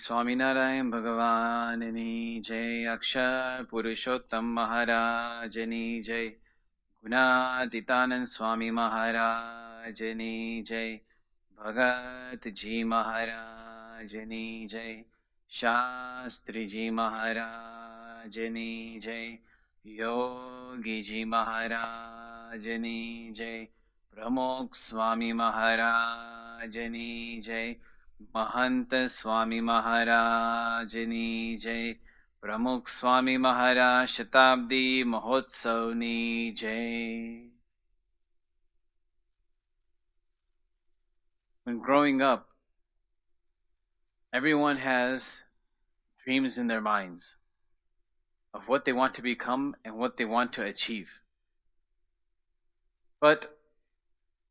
Swaminarayan Bhagavanini Jai, Akshar Purushottam Maharajani Jai, Gunatit Swami Maharajani Jai, Bhagat Ji Maharajani Jai, Shastri Ji Maharajani Jai, Yogi Ji Maharajani Jai, Pramukh Swami Maharajani Jai, Mahant Swami Maharajani Jai, Pramukh Swami Maharaj Shatabdi Mahotsavni Jai. When growing up, everyone has dreams in their minds of what they want to become and what they want to achieve. But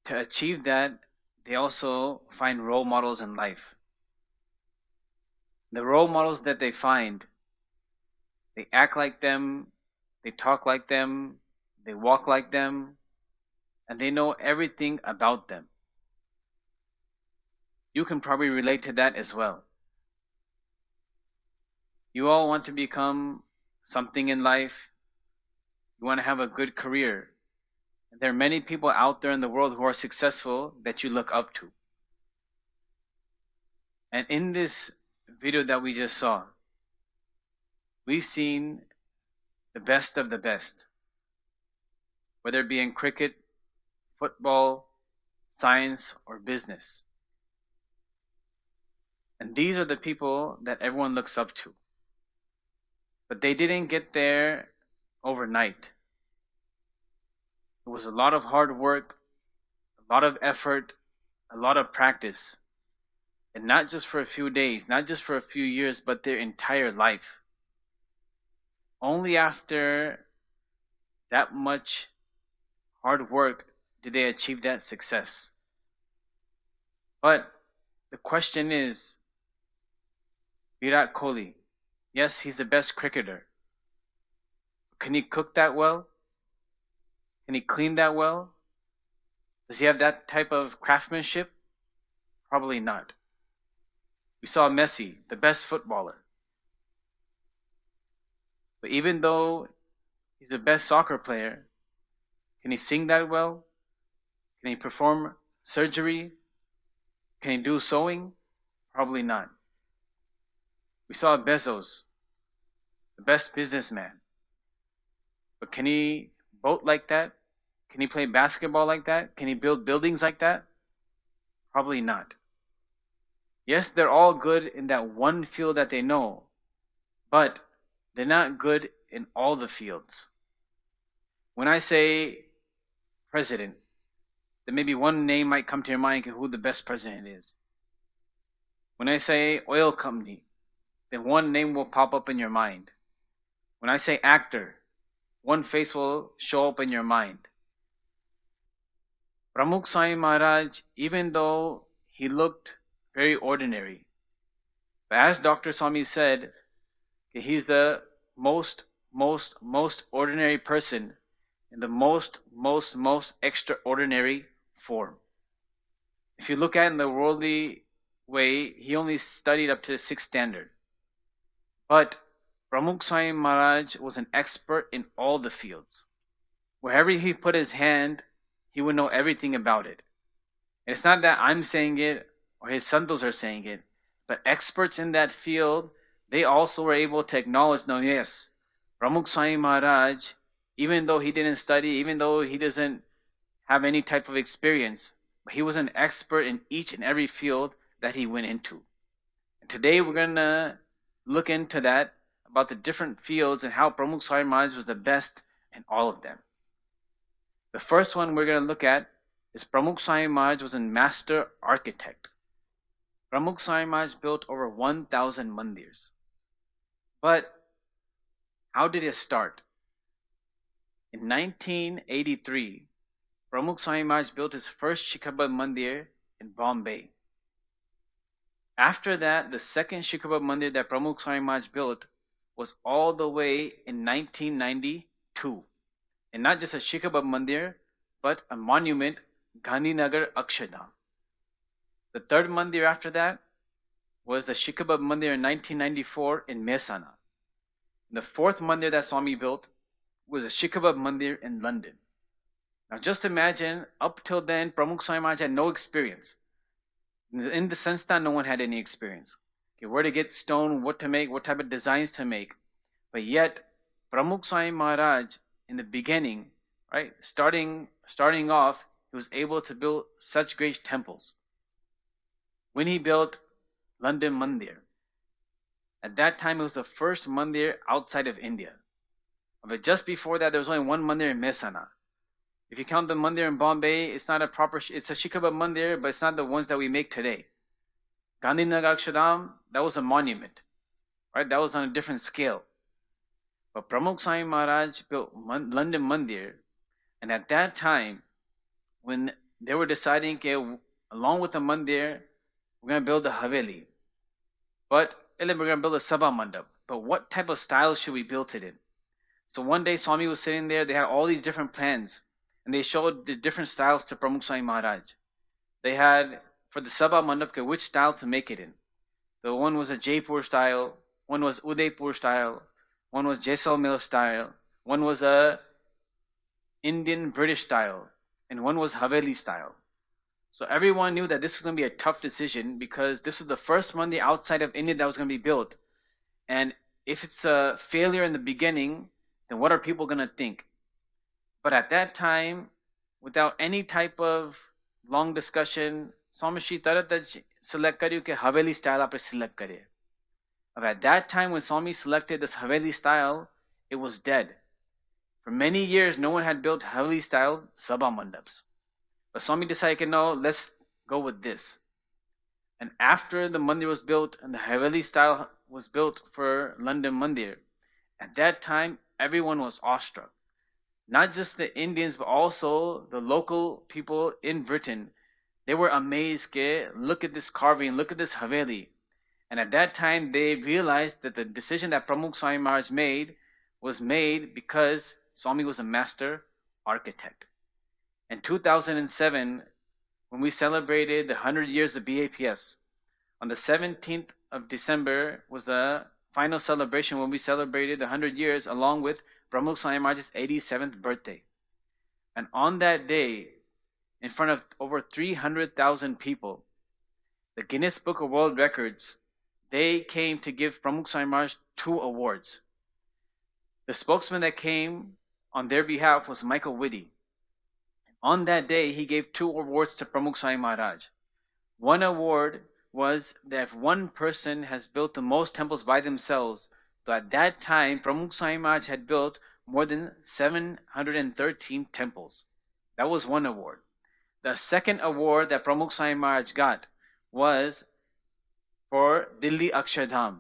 to achieve that, they also find role models in life. The role models that they find, they act like them, they talk like them, they walk like them, and they know everything about them. You can probably relate to that as well. You all want to become something in life. You want to have a good career. And there are many people out there in the world who are successful that you look up to. And in this video that we just saw, we've seen the best of the best. Whether it be in cricket, football, science, or business. And these are the people that everyone looks up to. But they didn't get there overnight. It was a lot of hard work, a lot of effort, a lot of practice. And not just for a few days, not just for a few years, but their entire life. Only after that much hard work did they achieve that success. But the question is, Virat Kohli, yes, he's the best cricketer. Can he cook that well? Can he clean that well? Does he have that type of craftsmanship? Probably not. We saw Messi, the best footballer. But even though he's the best soccer player, can he sing that well? Can he perform surgery? Can he do sewing? Probably not. We saw Bezos, the best businessman. But can he boat like that? Can he play basketball like that? Can he build buildings like that? Probably not. Yes, they're all good in that one field that they know, but they're not good in all the fields. When I say president, then maybe one name might come to your mind who the best president is. When I say oil company, then one name will pop up in your mind. When I say actor, one face will show up in your mind. Pramukh Swami Maharaj, even though he looked very ordinary, but as Dr. Swami said, he's the most ordinary person in the most extraordinary form. If you look at it in the worldly way, he only studied up to the 6th standard. But Pramukh Swami Maharaj was an expert in all the fields. Wherever he put his hand, he would know everything about it. And it's not that I'm saying it or his santos are saying it, but experts in that field, they also were able to acknowledge, no, yes, Pramukh Swami Maharaj, even though he didn't study, even though he doesn't have any type of experience, but he was an expert in each and every field that he went into. And today we're going to look into that, about the different fields and how Pramukh Swami Maharaj was the best in all of them. The first one we're going to look at is Pramukh Swami Maharaj was a master architect. Pramukh Swami Maharaj built over 1,000 mandirs. But how did it start? In 1983, Pramukh Swami Maharaj built his first Shikhabad Mandir in Bombay. After that, the second Shikhabad Mandir that Pramukh Swami Maharaj built was all the way in 1992. And not just a Shikhabad Mandir, but a monument, Gandhinagar Akshardham. The third Mandir after that was the Shikhabab Mandir in 1994 in Mehsana. The fourth mandir that Swami built was a Shikhabab Mandir in London. Now just imagine, up till then, Pramukh Swami Maharaj had no experience. In the sense that no one had any experience. Okay, where to get stone, what to make, what type of designs to make. But yet, Pramukh Swami Maharaj, in the beginning, right, starting off, he was able to build such great temples. When he built London Mandir, at that time it was the first mandir outside of India. But just before that, there was only one mandir in Mehsana. If you count the mandir in Bombay, it's not a proper, it's a Shikhabab mandir, but it's not the ones that we make today. Gandhinagar Akshardham, that was a monument, right? That was on a different scale. But Pramukh Swami Maharaj built London Mandir, and at that time, when they were deciding, okay, along with the mandir, we're going to build a Haveli, but we're going to build a Sabha Mandap. But what type of style should we build it in? So one day Swami was sitting there, they had all these different plans, and they showed the different styles to Pramukh Swami Maharaj. They had, for the Sabha Mandap, which style to make it in. The one was a Jaipur style, one was Udaipur style, one was Jaisalmer style, one was a Indian British style, and one was Haveli style. So everyone knew that this was going to be a tough decision because this was the first mandir outside of India that was going to be built. And if it's a failure in the beginning, then what are people going to think? But at that time, without any type of long discussion, Swami Shri Tarat select kariyo ke Haveli style aap select kare. At that time when Swami selected this Haveli style, it was dead. For many years, no one had built Haveli style Sabha Mandaps. But Swami decided, no, let's go with this. And after the mandir was built and the Haveli style was built for London Mandir, at that time, everyone was awestruck. Not just the Indians, but also the local people in Britain. They were amazed, look at this carving, look at this Haveli. And at that time, they realized that the decision that Pramukh Swami Maharaj made was made because Swami was a master architect. In 2007, when we celebrated the 100 years of BAPS, on the 17th of December was the final celebration when we celebrated the 100 years along with Pramukh Swami Maharaj's 87th birthday. And on that day, in front of over 300,000 people, the Guinness Book of World Records, they came to give Pramukh Swami Maharaj 2 awards. The spokesman that came on their behalf was Michael Whitty. On that day, he gave 2 awards to Pramukh Swami Maharaj. One award was that if one person has built the most temples by themselves, so at that time, Pramukh Swami Maharaj had built more than 713 temples. That was one award. The second award that Pramukh Swami Maharaj got was for Delhi Akshardham.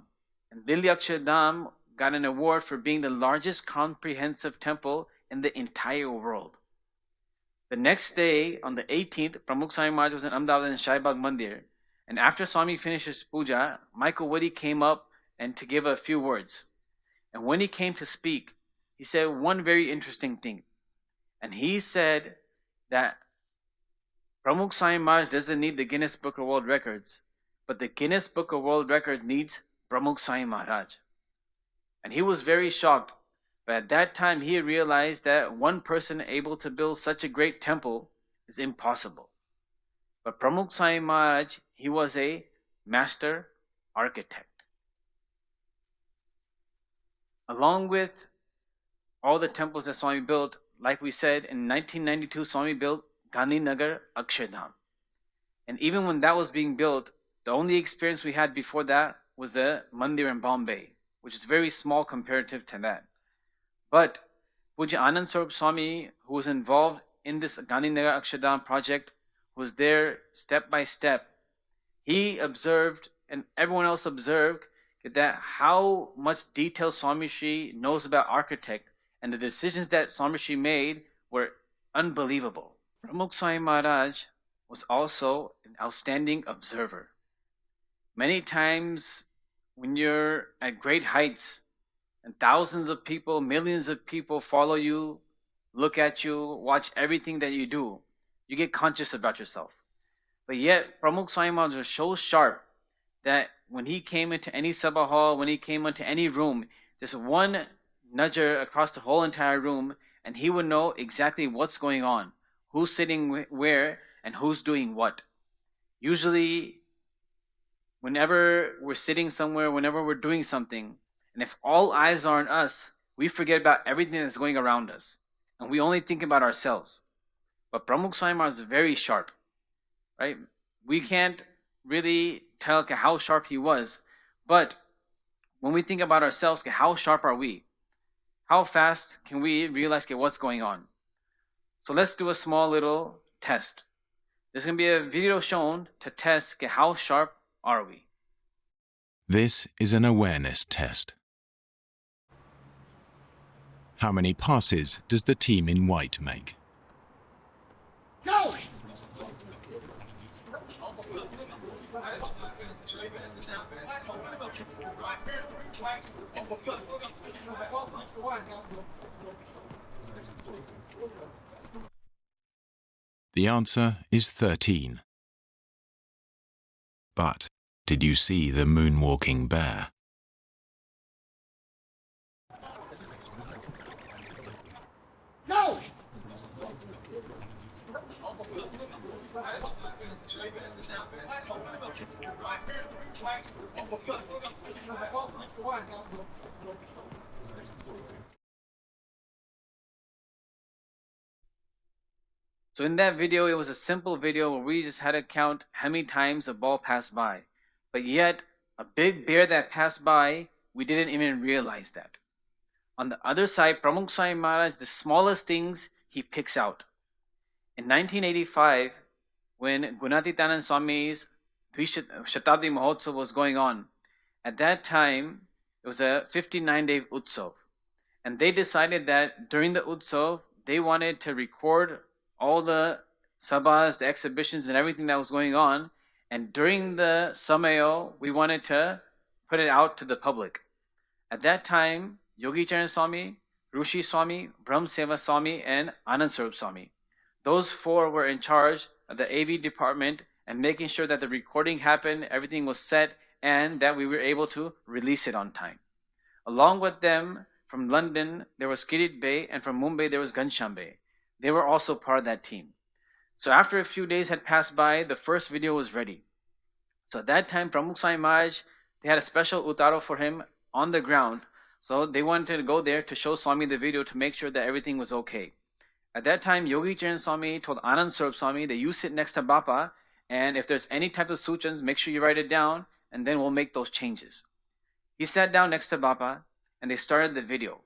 And Delhi Akshardham got an award for being the largest comprehensive temple in the entire world. The next day, on the 18th, Pramukh Swami Maharaj was in Ahmedabad in Shaibag Mandir. And after Swami finished his puja, Michael Whitty came up and to give a few words. And when he came to speak, he said one very interesting thing. And he said that Pramukh Swami Maharaj doesn't need the Guinness Book of World Records, but the Guinness Book of World Records needs Pramukh Swami Maharaj. And he was very shocked. But at that time, he realized that one person able to build such a great temple is impossible. But Pramukh Swami Maharaj, he was a master architect. Along with all the temples that Swami built, like we said, in 1992, Swami built Gandhinagar Akshardham. And even when that was being built, the only experience we had before that was the mandir in Bombay, which is very small comparative to that. But Pujya Anand Swarup Swami, who was involved in this Gandhinagar Akshardham project, was there step by step. He observed, and everyone else observed, that how much detail Swami Shri knows about architect, and the decisions that Swami Shri made were unbelievable. Pramukh Swami Maharaj was also an outstanding observer. Many times when you're at great heights and thousands of people, millions of people follow you, look at you, watch everything that you do, you get conscious about yourself. But yet Pramukh Swami Maharaj was so sharp that when he came into any sabha hall, when he came into any room, just one nudger across the whole entire room, and he would know exactly what's going on, who's sitting where, and who's doing what. Usually, whenever we're sitting somewhere, whenever we're doing something, and if all eyes are on us, we forget about everything that's going around us, and we only think about ourselves. But Pramukh Swami Maharaj is very sharp, right? We can't really tell how sharp he was, but when we think about ourselves, how sharp are we? How fast can we realize what's going on? So let's do a small little test. There's going to be a video shown to test how sharp are we. This is an awareness test. How many passes does the team in white make? Go! The answer is 13. But did you see the moonwalking bear? Go! So in that video, it was a simple video where we just had to count how many times a ball passed by. But yet, a big bear that passed by, we didn't even realize that. On the other side, Pramukh Swami Maharaj, the smallest things he picks out. In 1985, when Gunatit Swami's Shatabdi Mahotsav was going on, at that time, it was a 59-day Utsav. And they decided that during the Utsav, they wanted to record all the sabhas, the exhibitions, and everything that was going on. And during the Samayo, we wanted to put it out to the public. At that time, Yogi Charan Swami, Rushi Swami, Brahm Seva Swami, and Anand Sarup Swami. Those four were in charge of the AV department and making sure that the recording happened, everything was set, and that we were able to release it on time. Along with them, from London, there was Kirit Bey, and from Mumbai, there was Ghanshyam Bey. They were also part of that team. So after a few days had passed by, the first video was ready. So at that time, Pramukh Swami Maharaj, they had a special utaro for him on the ground. So they wanted to go there to show Swami the video to make sure that everything was okay. At that time, Yogi Charan Swami told Anand Sarup Swami that you sit next to Bapa, and if there's any type of suchans, make sure you write it down, and then we'll make those changes. He sat down next to Bapa, and they started the video.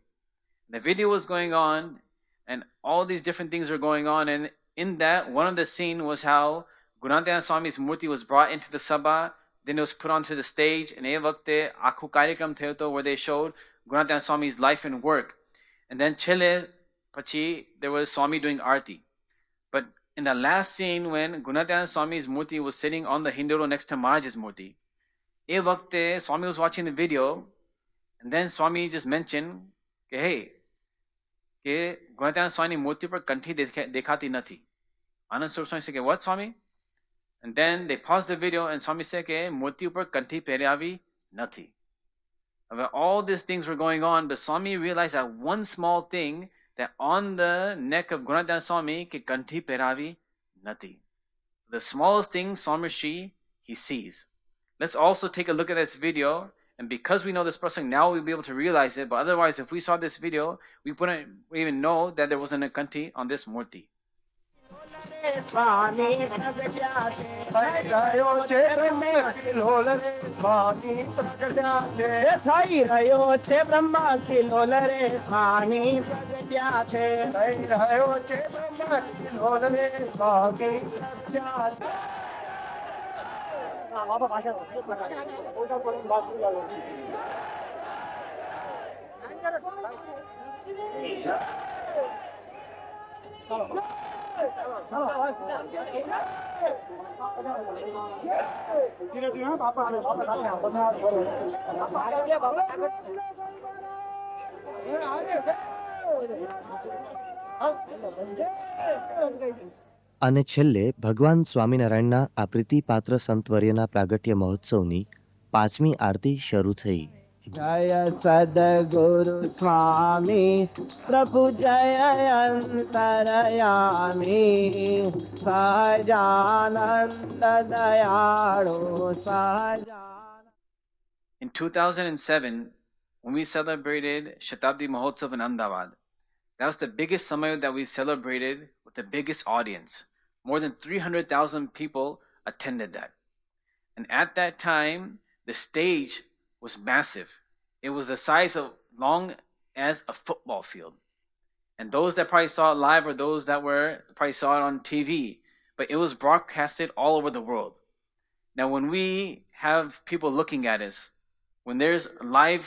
The video was going on, and all these different things were going on, and in that, one of the scene was how Gunatit Swami's murti was brought into the sabha, then it was put onto the stage, and e vakte akhu कार्यक्रम थियो to where they showed Gunatit Swami's life and work. And then chile pachi, there was Swami doing arti. But in the last scene, when Gunatit Swami's murti was sitting on the hindoro next to Maharaj's murti, e vakte Swami was watching the video, and then Swami just mentioned, hey, કે ગુણાત્યાન સ્વામીની મૂર્તિ પર કંઠી દેખાતી નથી. Anand Sarup Swami said, what, Swami? And then they paused the video and Swami said, કે મૂર્તિ ઉપર કંઠી પહેરાવી નથી. All these things were going on, but Swami realized that one small thing, that on the neck of Gunatit Swami, કે કંઠી પહેરાવી નથી. The smallest thing, Swami Shri, he sees. Let's also take a look at this video. And because we know this person, now we'll be able to realize it. But otherwise, if we saw this video, we wouldn't even know that there wasn't a kanti on this murti. અને છેલ્લે ભગવાન સ્વામિનારાયણના આ પ્રીતિપાત્ર સંતવર્યના પ્રાગટ્ય મહોત્સવની પાંચમી આરતી શરૂ થઈ. જય સદગુરુ સ્વામી પ્રભુ જય અંતરયામી સહજાનંદ દયાળુ Sahajanand. In 2007, when we celebrated Shatabdi Mahotsav in Ahmedabad, that was the biggest Samaya that we celebrated with the biggest audience. More than 300,000 people attended that. And at that time, the stage was massive. It was the size of long as a football field. And those that probably saw it live or those that probably saw it on TV, but it was broadcasted all over the world. Now, when we have people looking at us, when there's a live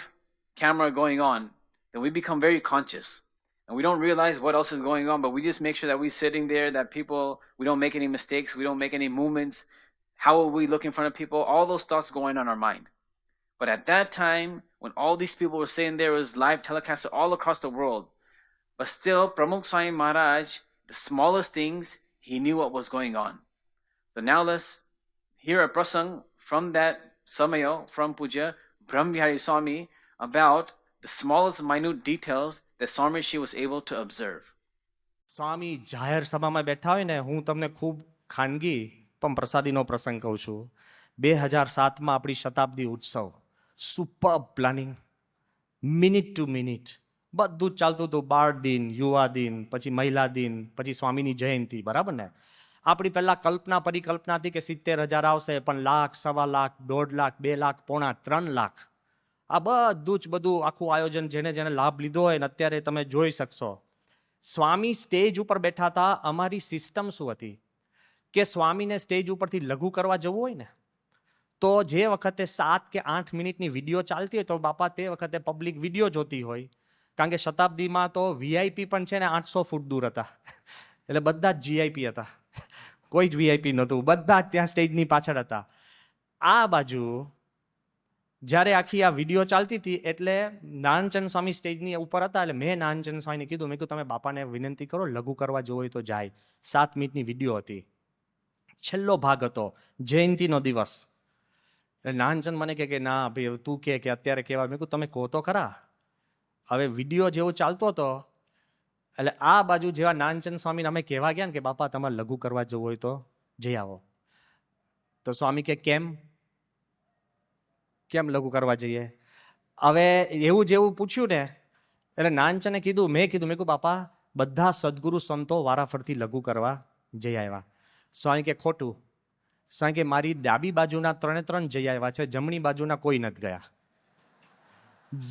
camera going on, then we become very conscious. And we don't realize what else is going on, but we just make sure that we're sitting there, that we don't make any mistakes, we don't make any movements. How will we look in front of people? All those thoughts going on our mind. But at that time, when all these people were sitting there, it was live telecasted all across the world. But still, Pramukh Swami Maharaj, the smallest things, he knew what was going on. So now let's hear a prasang from that Samayo, from Pujya Priyachintandas Swami, about the smallest minute details that Swami was able to observe. સ્વામી જાહેર સભામાં બેઠા હોય ને, હું તમને ખૂબ ખાનગી પણ પ્રસાદીનો પ્રસંગ કહું છું. 2007માં આપણી શતાબ્દી ઉત્સવ, super planning, minute two minute બધું જ ચાલતું હતું. બાળ દિન, યુવા દિન, પછી મહિલા દિન, પછી સ્વામીની જયંતિ, બરાબર ને? આપણી પહેલાં કલ્પના પરિકલ્પના હતી કે 70,000 આવશે, પણ લાખ, 1.25 લાખ, 1.5 લાખ, 2 લાખ, 3 લાખ, આ બધું જ બધું આખું આયોજન જેને જેને લાભ લીધો હોય ને અત્યારે તમે જોઈ શકશો. સ્વામી સ્ટેજ ઉપર બેઠા હતા. અમારી સિસ્ટમ શું હતી કે સ્વામીને સ્ટેજ ઉપરથી લઘુ કરવા જવું હોય ને, તો જે વખતે 7 કે 8 મિનિટની વિડીયો ચાલતી હોય તો બાપા તે વખતે પબ્લિક વિડીયો જોતી હોય. કારણ કે શતાબ્દીમાં તો વીઆઈપી પણ છે ને 800 ફૂટ દૂર હતા, એટલે બધા જ જીઆઈપી હતા, કોઈ જ વીઆઈપી નહોતું, બધા જ ત્યાં સ્ટેજની પાછળ હતા. આ બાજુ જ્યારે આખી આ વિડીયો ચાલતી હતી એટલે નાનચંદ સ્વામી સ્ટેજની ઉપર હતા. એટલે મેં નાનચંદ સ્વામીને કીધું, મેં કીધું તમે બાપાને વિનંતી કરો લઘુ કરવા જવું હોય તો જાય. 7 મિનિટની વિડીયો હતી, છેલ્લો ભાગ હતો, જયંતિનો દિવસ. એટલે નાનચંદ મને કે ના ભાઈ તું કે અત્યારે કહેવાય. મેં કીધું તમે કહો તો ખરા. હવે વિડીયો જેવો ચાલતો હતો એટલે આ બાજુ જેવા નાનચંદ સ્વામીને અમે કહેવા ગયા ને કે બાપા તમારે લઘુ કરવા જવું હોય તો જઈ આવો, તો સ્વામી કે કેમ લઘુ કરવા જઈએ? હવે એવું જેવું પૂછ્યું ને એટલે નાનચંદે કીધું, મેં કીધું બાપા બધા સદગુરુ સંતો વારાફરતી લઘુ કરવા જઈ આવ્યા. સ્વામી કે ખોટું. સ્વામી કે મારી ડાબી બાજુના 3 જઈ આવ્યા છે, જમણી બાજુના કોઈ નથી ગયા.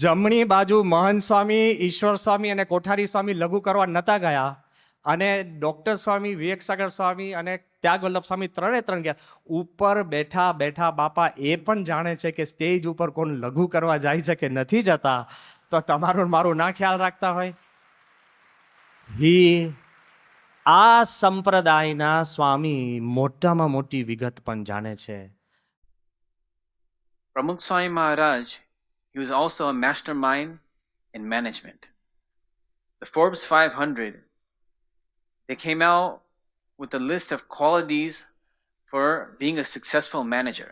જમણી બાજુ મહંત સ્વામી, ઈશ્વર સ્વામી અને કોઠારી સ્વામી લઘુ કરવા નતા ગયા, અને ડોક્ટર સ્વામી, વિવેકસાગર સ્વામી અને ત્યાગવલ્લભ સ્વામી 3 ગયા. ઉપર બેઠા બેઠા બાપા એ પણ જાણે છે કે સ્ટેજ ઉપર કોણ લઘુ કરવા જાય છે કે નથી જતા, તો તમારું મારું ના ખ્યાલ રાખતા હોય. આ સંપ્રદાયના સ્વામી મોટામાં મોટી વિગત પણ જાણે છે. Pramukh Swami Maharaj, he was also a mastermind in management. The Forbes 500, they came out with a list of qualities for being a successful manager.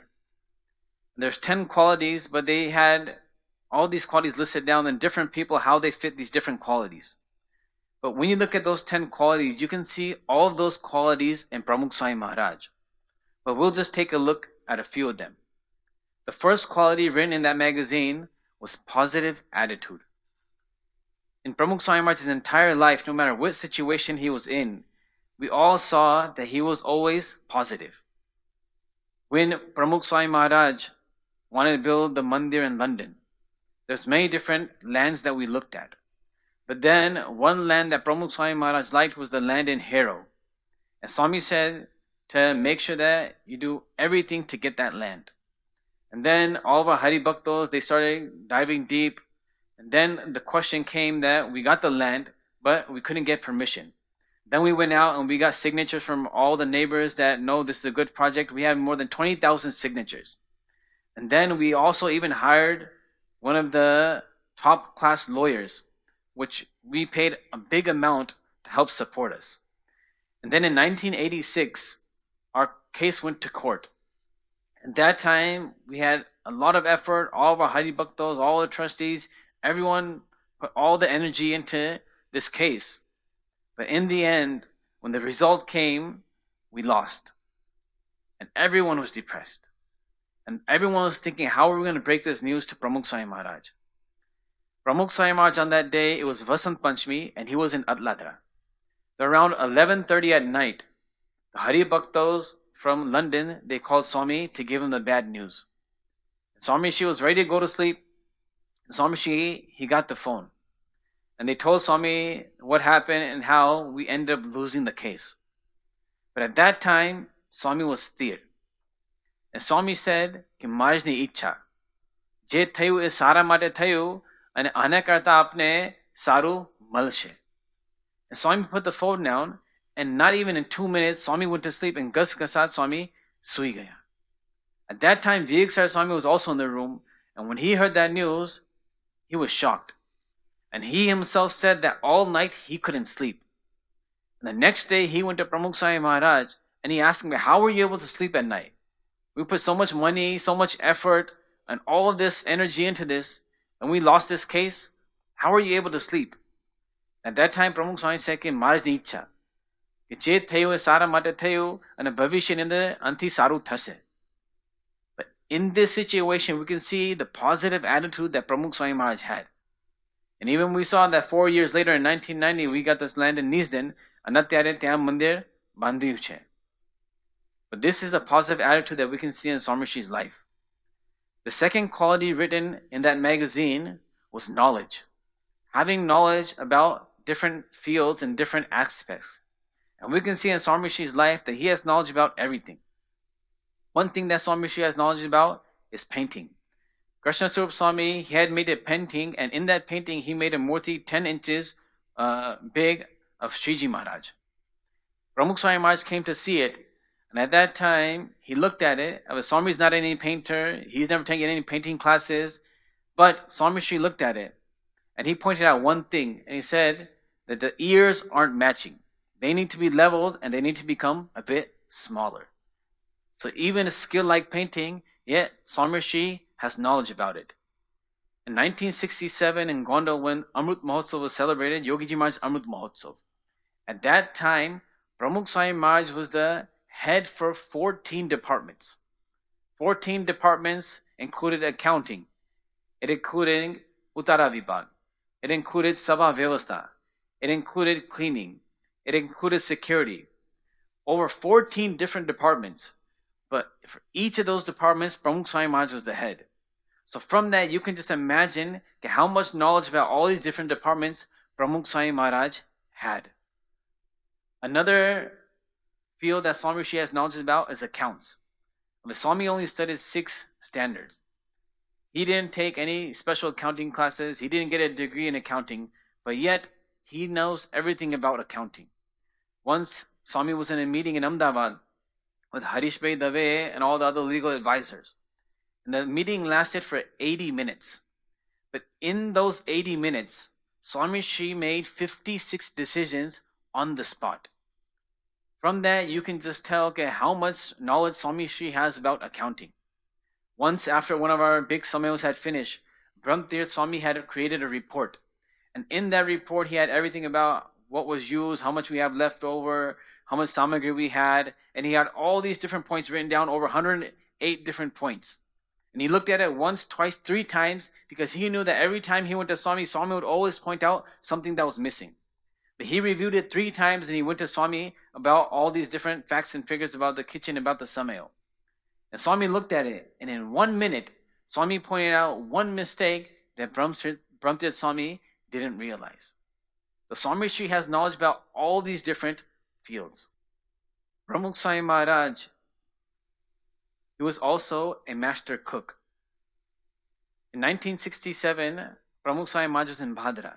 There's 10 qualities, but they had all these qualities listed down and different people, how they fit these different qualities. But when you look at those 10 qualities, you can see all of those qualities in Pramukh Swami Maharaj. But we'll just take a look at a few of them. The first quality written in that magazine was positive attitude. In Pramukh Swami Maharaj's entire life, no matter what situation he was in, we all saw that he was always positive. When Pramukh Swami Maharaj wanted to build the mandir in London, there's many different lands that we looked at. But then one land that Pramukh Swami Maharaj liked was the land in Harrow. And Swami said to make sure that you do everything to get that land. And then all of our Hari Bhaktos, they started diving deep. And then the question came that we got the land, but we couldn't get permission. Then we went out and we got signatures from all the neighbors that know this is a good project. We had more than 20,000 signatures. And then we also even hired one of the top class lawyers, which we paid a big amount to help support us. And then in 1986, our case went to court. At that time, we had a lot of effort, all of our Hari Bhaktos, all the trustees, everyone put all the energy into this case. But in the end, when the result came, we lost. And everyone was depressed. And everyone was thinking, how are we going to break this news to Pramukh Swami Maharaj? Pramukh Swami Maharaj on that day, it was Vasant Panchami, and he was in Atladra. So around 11:30 at night, the Hari Bhaktos from London, they called Swami to give him the bad news. Swami Shi was ready to go to sleep. Swami Shi, he got the phone. And they told Swami what happened and how we ended up losing the case. But at that time, Swami was sthir. And Swami said, कि माजनी इच्छा जे थयु ए सारा માટે થયું અને આના કરતા આપને સારું મળશે. And Swami put the phone down, and not even in 2 minutes, Swami went to sleep, and gas kasat Swami sui gaya. At that time, Viveksar Swami was also in the room, and when he heard that news, he was shocked. And he himself said that all night he couldn't sleep. And the next day, he went to Pramukh Swami Maharaj, and he asked him, how were you able to sleep at night? We put so much money, so much effort, and all of this energy into this, and we lost this case. How are you able to sleep? At that time, Pramukh Swami said, કે મારી ઈચ્છા કે જે થયું એ સારા માટે થયું અને ભવિષ્યની અંદર અંતિ સારું થશે. But in this situation, we can see the positive attitude that Pramukh Swami Maharaj had. And even we saw that 4 years later in 1990, we got this land in Nisden, and અત્યારે ત્યાં મંદિર બાંધ્યું છે. But this is the positive attitude that we can see in Swami Shi's life. The second quality written in that magazine was knowledge. Having knowledge about different fields and different aspects. And we can see in Swami Shi's life that he has knowledge about everything. One thing that Swami Shi has knowledge about is painting. Krishna Swarup Swami, he had made a painting, and in that painting he made a murti 10 inches big of Sriji Maharaj. Pramukh Swami Maharaj came to see it, and at that time he looked at it. Swami's not any painter, he's never taken any painting classes, but Swami Shi looked at it, and he pointed out one thing, and he said that the ears aren't matching. They need to be leveled, and they need to become a bit smaller. So even a skill like painting, yet Swami Shi has knowledge about it. In 1967 in Gondal, when Amrit Mahotsav was celebrated, Yogiji Maharaj Amrit Mahotsav. At that time, Pramukh Swami Maharaj was the head for 14 departments. 14 departments included accounting. It included Uttara Vibhag. It included Sabha Vyavastha. It included cleaning. It included security. Over 14 different departments. But for each of those departments, Pramukh Swami Maharaj was the head. So from that, you can just imagine how much knowledge about all these different departments Pramukh Swami Maharaj had. Another field that Swami Shi has knowledge about is accounts. The Swami only studied 6 standards. He didn't take any special accounting classes. He didn't get a degree in accounting, but yet he knows everything about accounting. Once Swami was in a meeting in Ahmedabad with Harish Bhai Dave and all the other legal advisors. And the meeting lasted for 80 minutes. But in those 80 minutes, Swami Shi made 56 decisions on the spot. From that, you can just tell how much knowledge Swami Shi has about accounting. Once after one of our big samayos had finished, Brahmtirth Swami had created a report. And in that report, he had everything about what was used, how much we have left over, how much samagri we had, and he had all these different points written down, over 108 different points. And he looked at it once, twice, 3 times, because he knew that every time he went to Swami, Swami would always point out something that was missing. But he reviewed it 3 times, and he went to Swami about all these different facts and figures about the kitchen, about the samayo. And Swami looked at it, and in 1 minute, Swami pointed out one mistake that Brahmtirth Swami didn't realize. The Swami Shi has knowledge about all these different fields. Pramukh Swami Maharaj, he was also a master cook. In 1967, Pramukh Swami Maharaj was in Bhadra.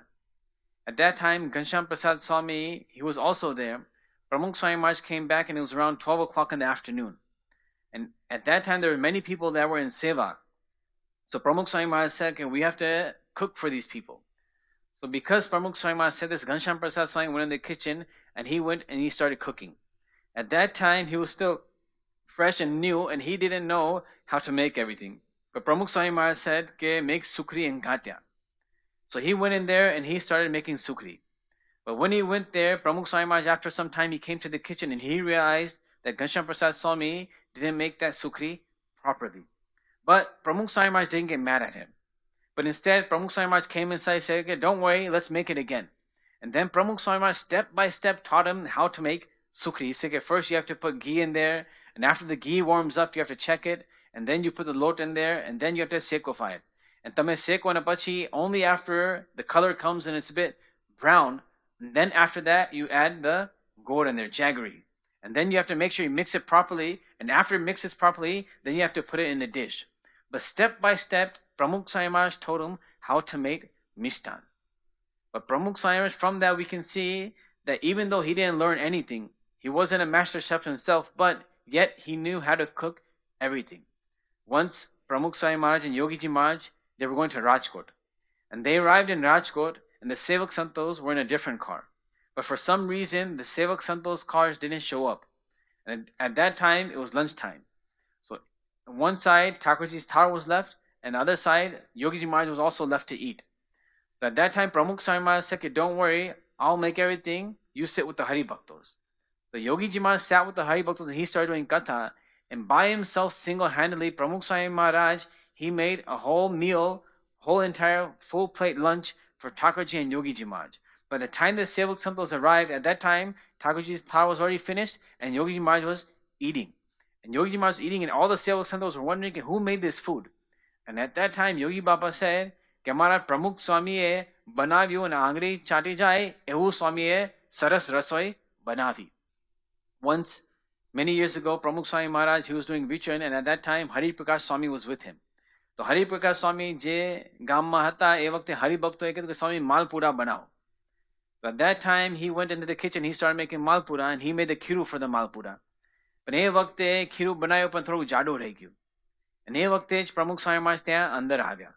At that time, Ghanshyam Prasad Swami, he was also there. Pramukh Swami Maharaj came back, and it was around 12 o'clock in the afternoon. And at that time, there were many people that were in seva. So Pramukh Swami Maharaj said, we have to cook for these people. So because Pramukh Swami Maharaj said this, Ghanshyam Prasad Swami went in the kitchen, and he went and he started cooking. At that time, he was still fresh and new, and he didn't know how to make everything. But Pramukh Swami Maharaj said, "Ke make sukri and gatya." So he went in there and he started making sukri. But when he went there, Pramukh Swami Maharaj, after some time, he came to the kitchen and he realized that Ghanshyam Prasad Swami didn't make that sukri properly. But Pramukh Swami Maharaj didn't get mad at him. But instead, Pramukh Swami Maharaj came inside and said, "Okay, don't worry, let's make it again." And then Pramukh Swami Maharaj step by step taught him how to make sukri. He said, "Okay, first you have to put ghee in there, and after the ghee warms up, you have to check it, and then you put the lot in there, and then you have to sekofy it. And tame sekwana pachi, only after the color comes and it's a bit brown, and then after that, you add the gourd in there, jaggery. And then you have to make sure you mix it properly, and after it mixes properly, then you have to put it in the dish." But step by step, Pramukh Swami Maharaj told him how to make mishtan. But Pramukh Swami Maharaj, from that we can see that even though he didn't learn anything, he wasn't a master chef himself, but yet he knew how to cook everything. Once Pramukh Swami Maharaj and Yogiji Maharaj, they were going to Rajkot. And they arrived in Rajkot, and the Sevak Santos were in a different car. But for some reason, the Sevak Santos cars didn't show up. And at that time, it was lunchtime. So on one side, Thakurji's thar was left, and the other side, Yogiji Maharaj was also left to eat. But at that time, Pramukh Swami Maharaj said, "Don't worry, I'll make everything. You sit with the Hari Bhaktos." So Yogiji Maharaj sat with the Hari Bhaktos and he started doing katha. And by himself, single-handedly, Pramukh Swami Maharaj, he made a whole meal, whole entire full plate lunch for Thakurji and Yogiji Maharaj. By the time the Sevak Santos arrived, at that time, Thakurji's thar was already finished and Yogiji Maharaj was eating. And Yogiji Maharaj was eating, and all the Sevak Santos were wondering, who made this food? And at that time, Yogi Baba said, કે અમારા પ્રમુખ સ્વામીએ બનાવ્યું અને આંગળી ચાટી જાય એવું સ્વામીએ સરસ રસોઈ બનાવી. Once, many years ago, Pramukh Swami Maharaj, he was doing Vichan, and at that time, Hari Prakash Swami was with him. So Hari Prakash Swami જે ગામમાં હતા એ વખતે હરિભક્તોએ કીધું કે સ્વામી માલપુરા બનાવો. So at that time, he went into the kitchen, he started making malpura, and he made the khiru for the malpura. પણ એ વખતે ખીરું બનાવ્યું પણ થોડું જાડું રહી ગયું. અને એ વખતે જ પ્રમુખ સ્વામી મહારાજ ત્યાં અંદર આવ્યા.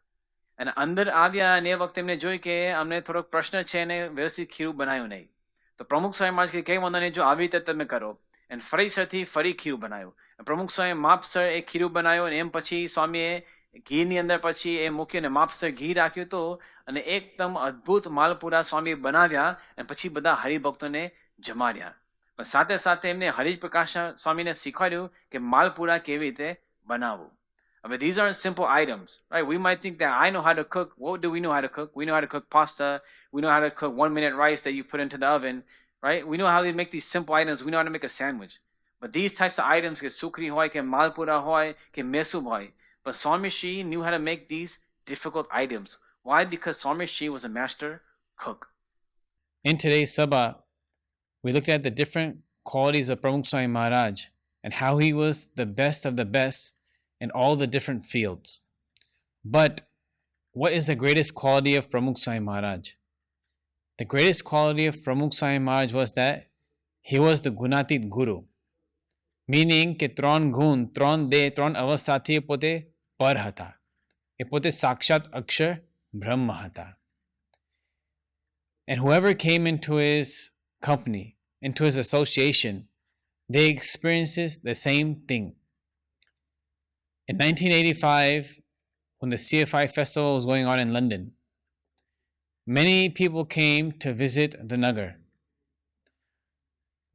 અને અંદર આવ્યા અને એ વખતે એમને જોયું કે અમને થોડોક પ્રશ્ન છે અને વ્યવસ્થિત ખીરું બનાવ્યું નહીં. તો પ્રમુખ સ્વામી મહારાજ કે કંઈ વાંધો નહીં, જો આવી રીતે તમે કરો. અને ફરીથી ફરી ખીરું બનાવ્યું. પ્રમુખ સ્વામી માપસર એ ખીરું બનાવ્યું અને એમ પછી સ્વામીએ ઘીની અંદર પછી એ મૂક્યું અને માપસર ઘી રાખ્યું હતું અને એકદમ અદ્ભુત માલપુરા સ્વામી બનાવ્યા અને પછી બધા હરિભક્તોને જમાડ્યા. પણ સાથે સાથે એમને હરિપ્રકાશ સ્વામીને શીખવાડ્યું કે માલપુરા કેવી રીતે બનાવવું. I mean, these aren't simple items, right? We might think that I know how to cook. What do we know how to cook? We know how to cook pasta. We know how to cook 1-minute rice that you put into the oven, right? We know how to make these simple items. We know how to make a sandwich. But these types of items, ke sukri hoy, ke malpura hoy, ke mesub hoy. But Swami Shri knew how to make these difficult items. Why? Because Swami Shri was a master cook. In today's sabha, we looked at the different qualities of Pramukh Swami Maharaj and how he was the best of the best in all the different fields. But what is the greatest quality of Pramukh Swami Maharaj? The greatest quality of Pramukh Swami Maharaj was that he was the Gunatit Guru. Meaning કે ત્રણ ગુણ, ત્રણ દેહ, ત્રણ અવસ્થાથી એ પોતે પર હતા. એ પોતે સાક્ષાત અક્ષર બ્રહ્મ હતા. And whoever came into his company, into his association, they experiences the same thing. In 1985, when the CFI festival was going on in London, many people came to visit the Nagar.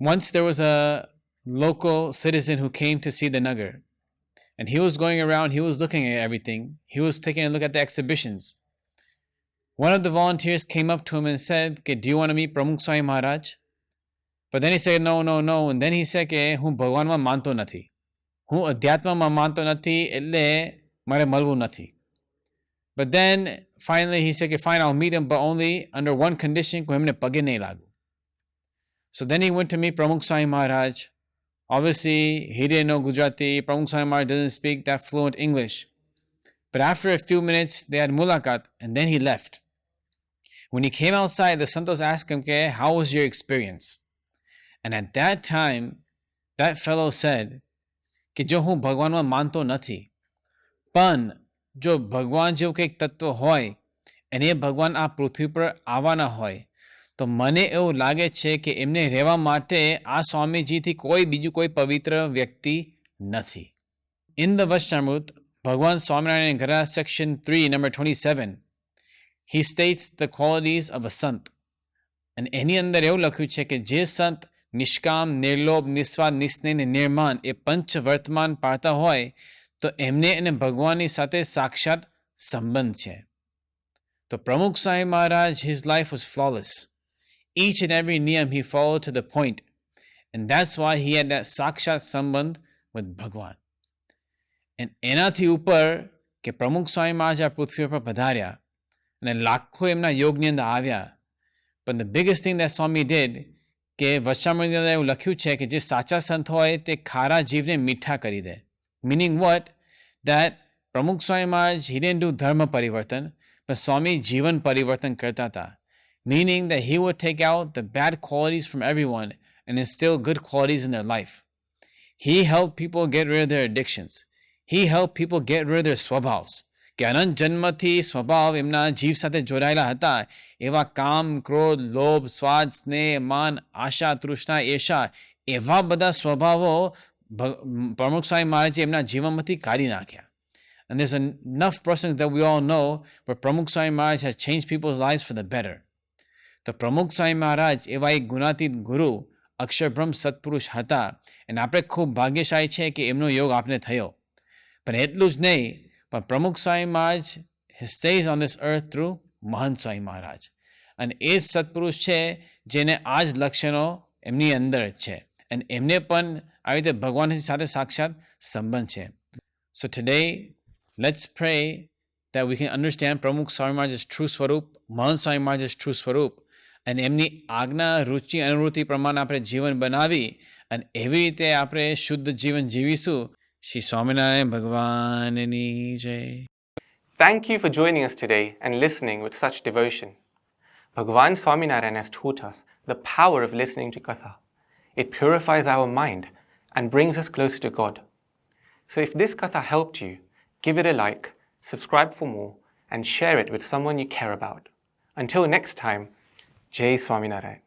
Once there was a local citizen who came to see the Nagar, and he was going around, he was looking at everything, he was taking a look at the exhibitions. One of the volunteers came up to him and said, "Okay, do you want to meet Pramukh Swami Maharaj?" But then he said, no, and then he said, "કે હું ભગવાનમાં માનતો નથી, હું અધ્યાત્મમાં માનતો નથી, એટલે મારે મળવું નથી." But then finally he said, "Okay, fine, I'll meet him, but only under one condition, કે એમને પગે નહીં લાગુ." So then he went to meet Pramukh Swami Maharaj. Obviously, he didn't know Gujarati. Pramukh Swami Maharaj doesn't speak that fluent English. But after a few minutes, they had mulakat, and then he left. When he came outside, the Santos asked him, "Okay, how was your experience?" And at that time, that fellow said, "કે જો હું ભગવાનમાં માનતો નથી, પણ જો ભગવાન જેવું કંઈક તત્વ હોય અને એ ભગવાન આ પૃથ્વી પર આવવાના હોય, તો મને એવું લાગે છે કે એમને રહેવા માટે આ સ્વામીજીથી કોઈ બીજું કોઈ પવિત્ર વ્યક્તિ નથી. In the Vachnamrut, Bhagwan Swaminarayan Gara section 3, number 27, he states the qualities of a sant. And એની અંદર એવું લખ્યું છે કે જે સંત નિષ્કામ, નિર્લોભ, નિસ્વાર્થ, નિસ્નેહ ને નિર્માન એ પંચ વર્તમાન પાળતા હોય તો એમને અને ભગવાનની સાથે સાક્ષાત સંબંધ છે. તો પ્રમુખ Swami Maharaj, his life was flawless. Each and every niyam he followed to the point. And that's why he had that sakshat sambandh with Bhagwan. And એનાથી ઉપર કે પ્રમુખ સ્વામી મહારાજ આ પૃથ્વી પર પધાર્યા અને લાખો એમના યોગની અંદર આવ્યા. But the biggest thing that Swami did, કે વચનામૃતની અંદર એવું લખ્યું છે કે જે સાચા સંત હોય તે ખારા જીવને મીઠા કરી દે. Meaning what? That પ્રમુખ Swami Maharaj, he didn't do dharma પરિવર્તન, but સ્વામી જીવન પરિવર્તન કરતા હતા. Meaning that he would take out the bad qualities from everyone and instill good qualities in their life. He helped people get rid of their addictions. He helped people get rid of their swabhavs. કે અનંત જન્મથી સ્વભાવ એમના જીવ સાથે જોડાયેલા હતા એવા કામ, ક્રોધ, લોભ, સ્વાદ, સ્નેહ, માન, આશા, તૃષ્ણા, એશા એવા બધા સ્વભાવો પ્રમુખ સ્વામી મહારાજે એમના જીવનમાંથી કાઢી નાખ્યા. And there's enough persons that we all know where Pramukh Swami Maharaj has changed people's lives for the better. તો પ્રમુખ સ્વામી મહારાજ એવા એક ગુણાતીત ગુરુ, અક્ષરબ્રહ્મ સત્પુરુષ હતા અને આપણે ખૂબ ભાગ્યશાળી છે કે એમનો યોગ આપને થયો. પણ એટલું જ નહીં, પણ પ્રમુખ Swami Maharaj stays on this earth through મહંત સ્વામી મહારાજ. અને એ જ સત્પુરુષ છે જેને આ જ લક્ષણો એમની અંદર જ છે અને એમને પણ આવી રીતે ભગવાનની સાથે સાક્ષાત સંબંધ છે. So today, let's pray that we can understand Pramukh Swami Maharaj's true swarup, Mahant Swami Maharaj's true swarup, અને એમની આજ્ઞા, રુચિ, અનુવૃત્તિ પ્રમાણે આપણે જીવન બનાવી અને એવી રીતે આપણે શુદ્ધ જીવન જીવીશું. શ્રી સ્વામિનારાયણ ભગવાનની જય. Thank you for joining us today and listening with such devotion. Bhagwan Swaminarayan has taught us the power of listening to Katha. It purifies our mind and brings us closer to God. So if this Katha helped you, give it a like, subscribe for more, and share it with someone you care about. Until next time, Jai Swaminarayan.